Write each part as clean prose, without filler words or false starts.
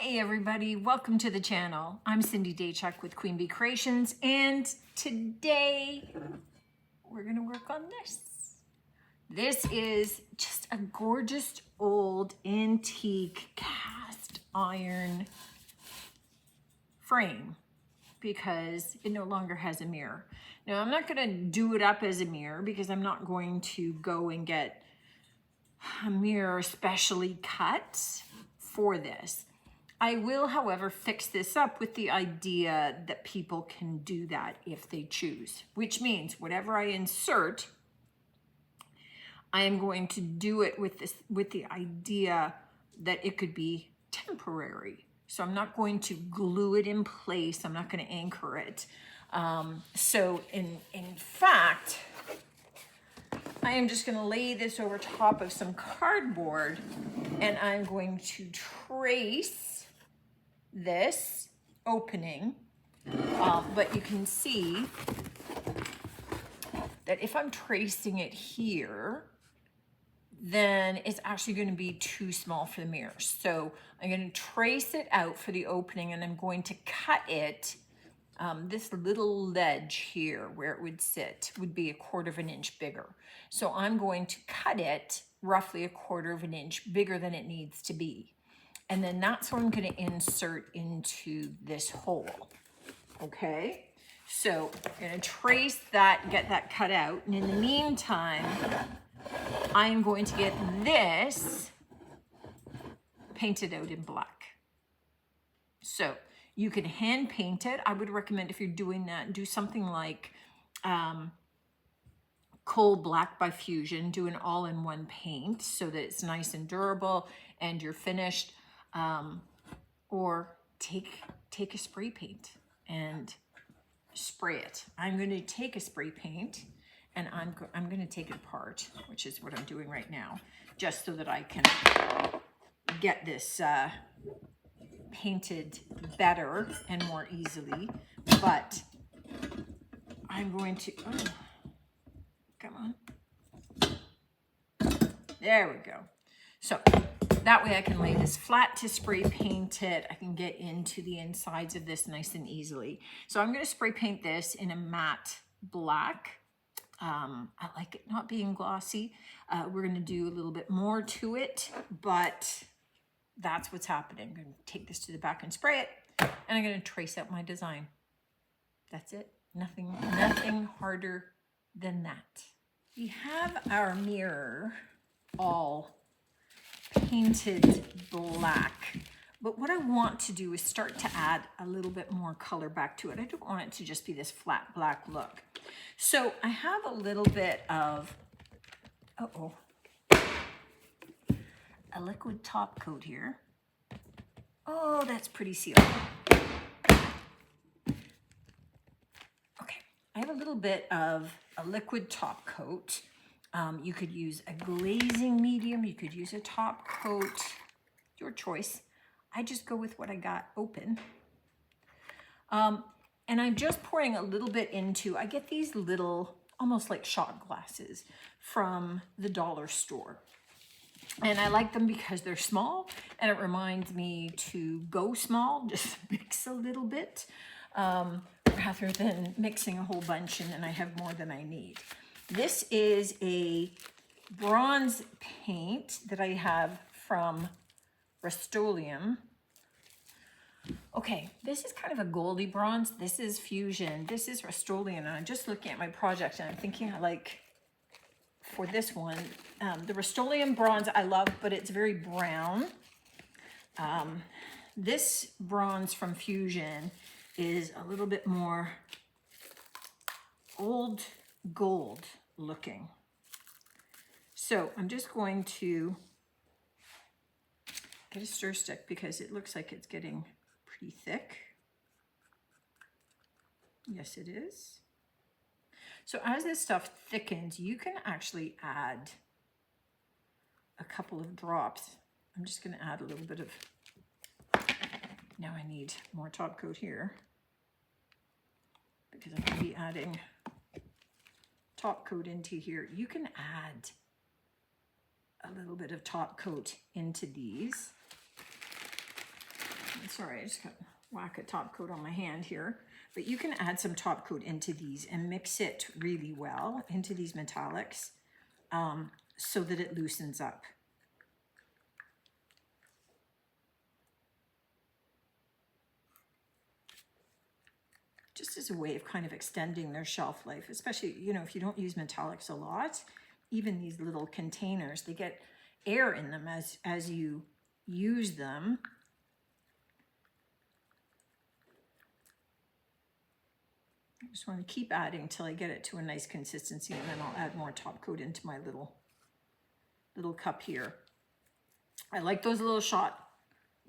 Hey everybody, welcome to the channel. I'm Cindy Daychuck with Queen Bee Creations, and today we're gonna work on this. This is just a gorgeous old antique cast iron frame because it no longer has a mirror. Now I'm not gonna do it up as a mirror because I'm not going to go and get a mirror specially cut for this. I will, however, fix this up with the idea that people can do that if they choose, which means whatever I insert, I am going to do it with the idea that it could be temporary. So I'm not going to glue it in place. I'm not going to anchor it. So in fact, I am just going to lay this over top of some cardboard, and I'm going to trace this opening, but you can see that if I'm tracing it here, then it's actually going to be too small for the mirror. So I'm going to trace it out for the opening, and I'm going to cut it. This little ledge here where it would sit would be 1/4 of an inch bigger. So I'm going to cut it roughly 1/4 of an inch bigger than it needs to be. And then that's what I'm going to insert into this hole. Okay, so I'm going to trace that, get that cut out. And in the meantime, I'm going to get this painted out in black. So you can hand paint it. I would recommend, if you're doing that, do something like Coal Black by Fusion. Do an all-in-one paint so that it's nice and durable and you're finished. Or take a spray paint and spray it. I'm going to take a spray paint and I'm going to take it apart, which is what I'm doing right now, just so that I can get this painted better and more easily. But I'm going to, oh, come on. There we go. So that way I can lay this flat to spray paint it. I can get into the insides of this nice and easily. So I'm going to spray paint this in a matte black. I like it not being glossy. We're going to do a little bit more to it, but that's what's happening. I'm going to take this to the back and spray it, and I'm going to trace out my design. That's it. Nothing harder than that. We have our mirror all painted black, but what I want to do is start to add a little bit more color back to it. I don't want it to just be this flat black look. So I have a little bit of a liquid top coat here. Oh, that's pretty sealed. Okay, I have a little bit of a liquid top coat. You could use a glazing medium, you could use a top coat, your choice. I just go with what I got open. And I'm just pouring a little bit into, I get these little, almost like shot glasses from the dollar store. And I like them because they're small, and it reminds me to go small, just mix a little bit, rather than mixing a whole bunch and then I have more than I need. This is a bronze paint that I have from Rust-Oleum. Okay, this is kind of a goldy bronze. This is Fusion. This is Rust-Oleum. And I'm just looking at my project and I'm thinking, like, for this one, the Rust-Oleum bronze I love, but it's very brown. This bronze from Fusion is a little bit more old gold looking. So I'm just going to get a stir stick because it looks like it's getting pretty thick. Yes, it is. So as this stuff thickens, you can actually add a couple of drops. I'm just going to add a little bit of, now I need more top coat here because I'm going to be adding top coat into here. You can add a little bit of top coat into these. sorry, I just got whack a top coat on my hand here. But you can add some top coat into these and mix it really well into these metallics so that it loosens up. Just as a way of kind of extending their shelf life, especially, you know, if you don't use metallics a lot, even these little containers, they get air in them as you use them. I just want to keep adding until I get it to a nice consistency, and then I'll add more top coat into my little cup here. I like those little shot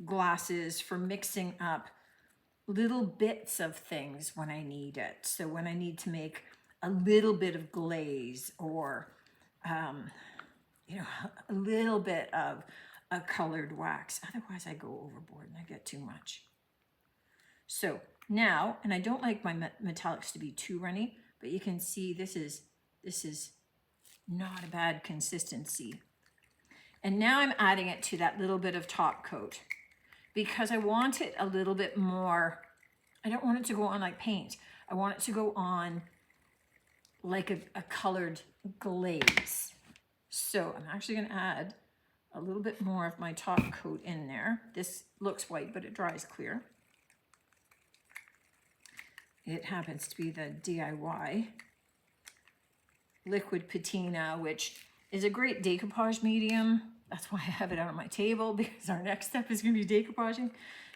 glasses for mixing up little bits of things when I need it. So when I need to make a little bit of glaze or, you know, a little bit of a colored wax. Otherwise I go overboard and I get too much. So now, and I don't like my metallics to be too runny, but you can see this is not a bad consistency. And now I'm adding it to that little bit of top coat, because I want it a little bit more, I don't want it to go on like paint. I want it to go on like a colored glaze. So I'm actually gonna add a little bit more of my top coat in there. This looks white, but it dries clear. It happens to be the DIY liquid patina, which is a great decoupage medium. That's why I have it out on my table, because our next step is going to be decoupaging.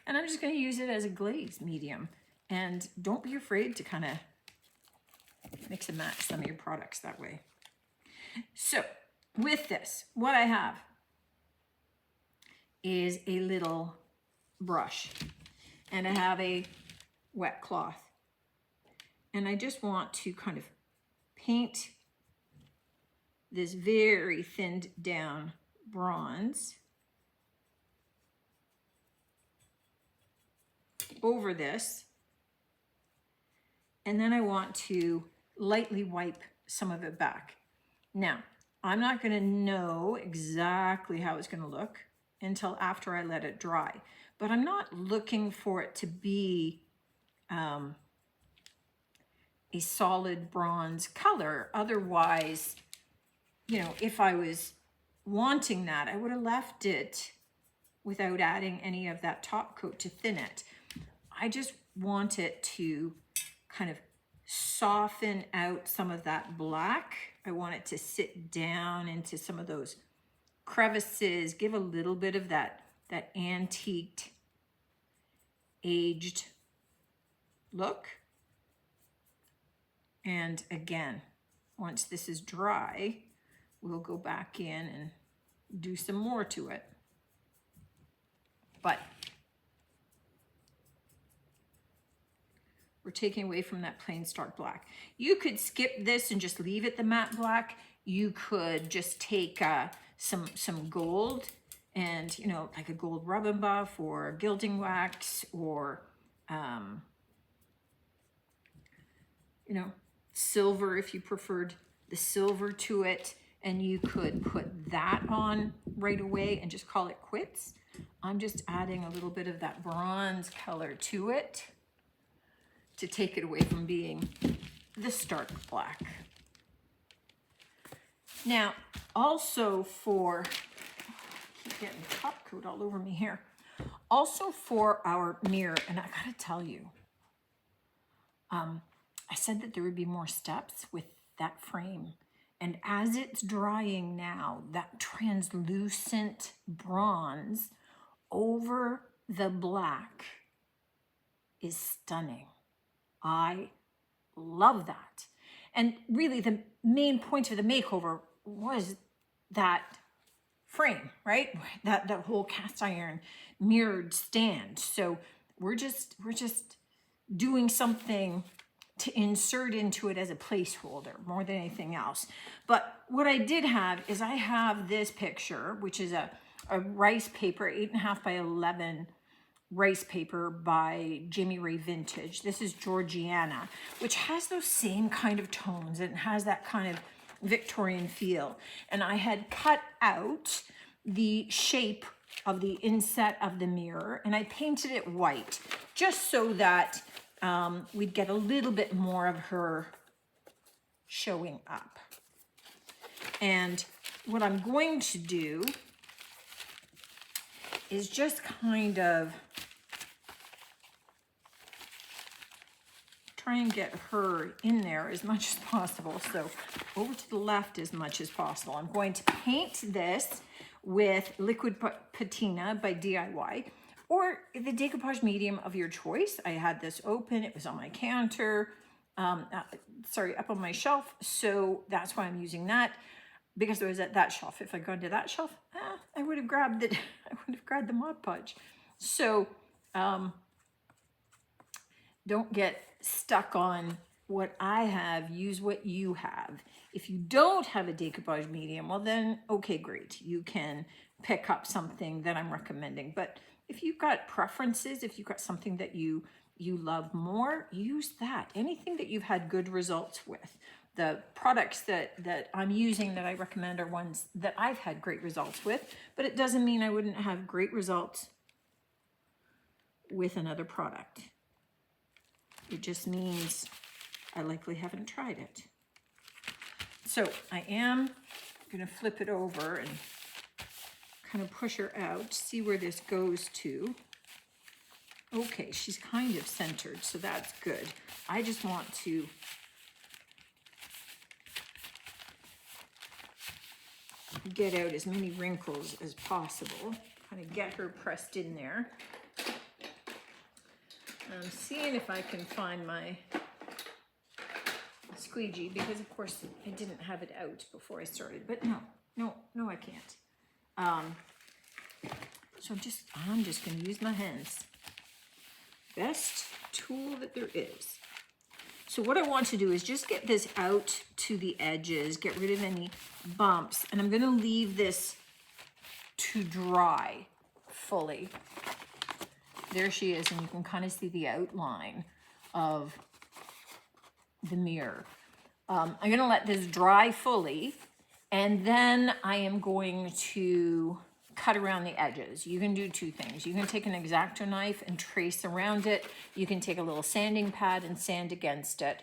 And I'm just going to use it as a glaze medium. And don't be afraid to kind of mix and match some of your products that way. So with this, what I have is a little brush, and I have a wet cloth. And I just want to kind of paint this very thinned down bronze over this. And then I want to lightly wipe some of it back. Now, I'm not going to know exactly how it's going to look until after I let it dry. But I'm not looking for it to be a solid bronze color. Otherwise, you know, if I was wanting that, I would have left it without adding any of that top coat to thin it. I just want it to kind of soften out some of that black. I want it to sit down into some of those crevices, give a little bit of that antiqued, aged look. And again, once this is dry, we'll go back in and do some more to it. But we're taking away from that plain stark black. You could skip this and just leave it the matte black. You could just take some gold and, you know, like a gold rub and buff or gilding wax or, you know, silver if you preferred the silver to it. And you could put that on right away and just call it quits. I'm just adding a little bit of that bronze color to it to take it away from being the stark black. Now, also for, I keep getting top coat all over me here. Also for our mirror, and I gotta tell you, I said that there would be more steps with that frame. And as it's drying now, that translucent bronze over the black is stunning. I love that. And really the main point of the makeover was that frame, right? That whole cast iron mirrored stand. So we're just doing something to insert into it as a placeholder more than anything else. But what I did have is I have this picture, which is a rice paper, 8.5 by 11 rice paper by Jimmy Ray Vintage. This is Georgiana, which has those same kind of tones and has that kind of Victorian feel. And I had cut out the shape of the inset of the mirror, and I painted it white just so that we'd get a little bit more of her showing up. And what I'm going to do is just kind of try and get her in there as much as possible. So over to the left as much as possible. I'm going to paint this with liquid patina by DIY or the decoupage medium of your choice. I had this open, it was on my counter, up on my shelf. So that's why I'm using that, because it was at that shelf. If I'd gone to that shelf, I would have grabbed it. I would have grabbed the Mod Podge. So don't get stuck on what I have, use what you have. If you don't have a decoupage medium, well then, okay, great. You can pick up something that I'm recommending. But if you've got preferences, if you've got something that you love more, use that. Anything that you've had good results with. The products that I'm using that I recommend are ones that I've had great results with, but it doesn't mean I wouldn't have great results with another product. It just means I likely haven't tried it. So I am going to flip it over and kind of push her out, see where this goes to. Okay, she's kind of centered, so that's good. I just want to get out as many wrinkles as possible, kind of get her pressed in there. I'm seeing if I can find my squeegee, because of course I didn't have it out before I started, but no, I can't. So I'm just going to use my hands. Best tool that there is. So what I want to do is just get this out to the edges, get rid of any bumps, and I'm going to leave this to dry fully. There she is, and you can kind of see the outline of the mirror. I'm going to let this dry fully, and then I am going to cut around the edges. You can do two things. You can take an X-Acto knife and trace around it. You can take a little sanding pad and sand against it.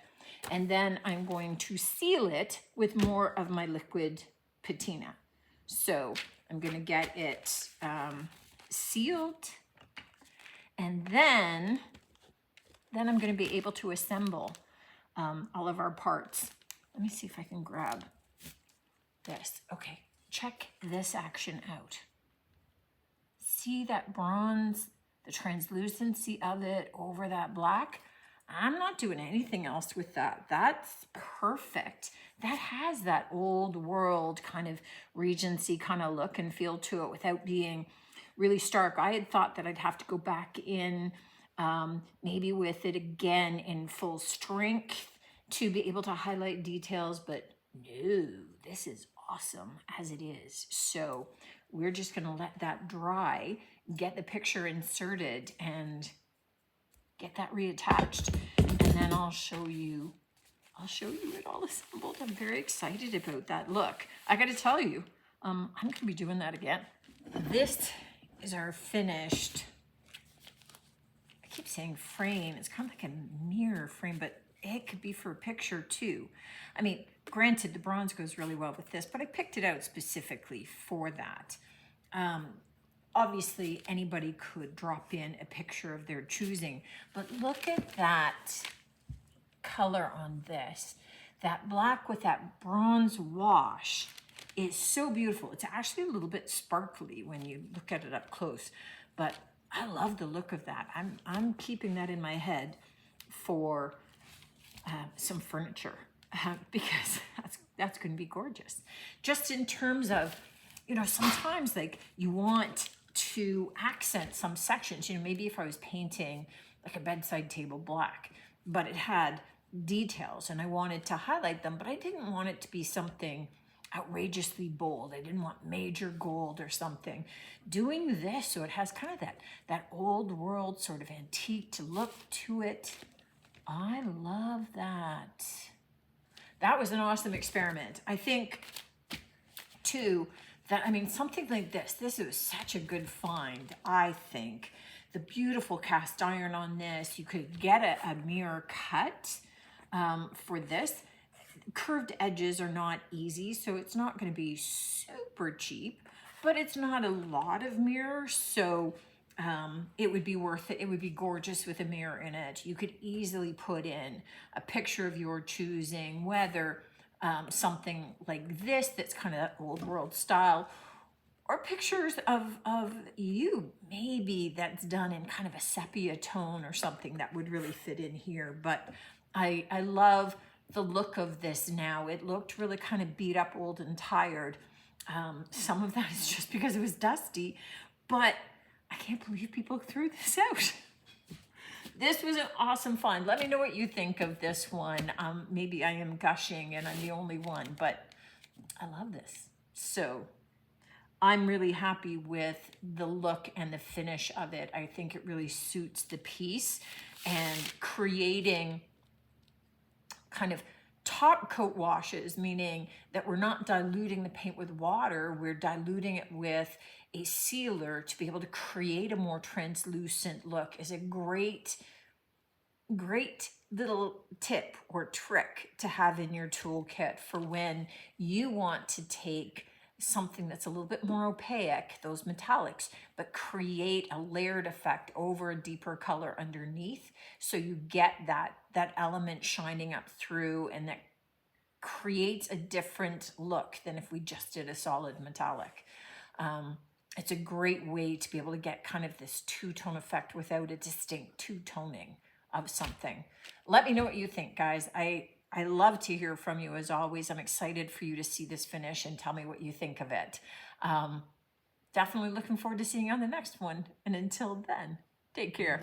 And then I'm going to seal it with more of my liquid patina. So I'm going to get it sealed. And then I'm going to be able to assemble all of our parts. Let me see if I can grab this. Okay, check this action out. See that bronze, the translucency of it over that black? I'm not doing anything else with that. That's perfect. That has that old world kind of Regency kind of look and feel to it without being really stark. I had thought that I'd have to go back in maybe with it again in full strength to be able to highlight details, but no, this is awesome as it is. So we're just going to let that dry, get the picture inserted, and get that reattached, and then I'll show you it all assembled. I'm very excited about that look. I got to tell you, I'm going to be doing that again. This is our finished, I keep saying frame, it's kind of like a mirror frame, but it could be for a picture too. I mean, granted, the bronze goes really well with this, but I picked it out specifically for that. Obviously, anybody could drop in a picture of their choosing, but look at that color on this. That black with that bronze wash is so beautiful. It's actually a little bit sparkly when you look at it up close, but I love the look of that. I'm keeping that in my head for some furniture because that's going to be gorgeous. Just in terms of, you know, sometimes like you want to accent some sections, you know, maybe if I was painting like a bedside table black, but it had details and I wanted to highlight them, but I didn't want it to be something outrageously bold. I didn't want major gold or something. Doing this, so it has kind of that old world sort of antique look to it. I love that. That was an awesome experiment. I think too, that, I mean, something like this was such a good find, I think. The beautiful cast iron on this, you could get a mirror cut for this. Curved edges are not easy, so it's not going to be super cheap, but it's not a lot of mirror, so it would be worth it. It would be gorgeous with a mirror in it. You could easily put in a picture of your choosing, whether something like this that's kind of old world style, or pictures of you, maybe that's done in kind of a sepia tone or something that would really fit in here. But I love the look of this now. It looked really kind of beat up, old and tired. Some of that is just because it was dusty, but I can't believe people threw this out. This was an awesome find. Let me know what you think of this one. Maybe I am gushing and I'm the only one, but I love this. So I'm really happy with the look and the finish of it. I think it really suits the piece, and creating kind of top coat washes, meaning that we're not diluting the paint with water, we're diluting it with a sealer to be able to create a more translucent look, is a great little tip or trick to have in your toolkit for when you want to take something that's a little bit more opaque, those metallics, but create a layered effect over a deeper color underneath, so you get that element shining up through, and that creates a different look than if we just did a solid metallic. It's a great way to be able to get kind of this two-tone effect without a distinct two-toning of something. Let me know what you think, guys. I love to hear from you as always. I'm excited for you to see this finish and tell me what you think of it. Definitely looking forward to seeing you on the next one. And until then, take care.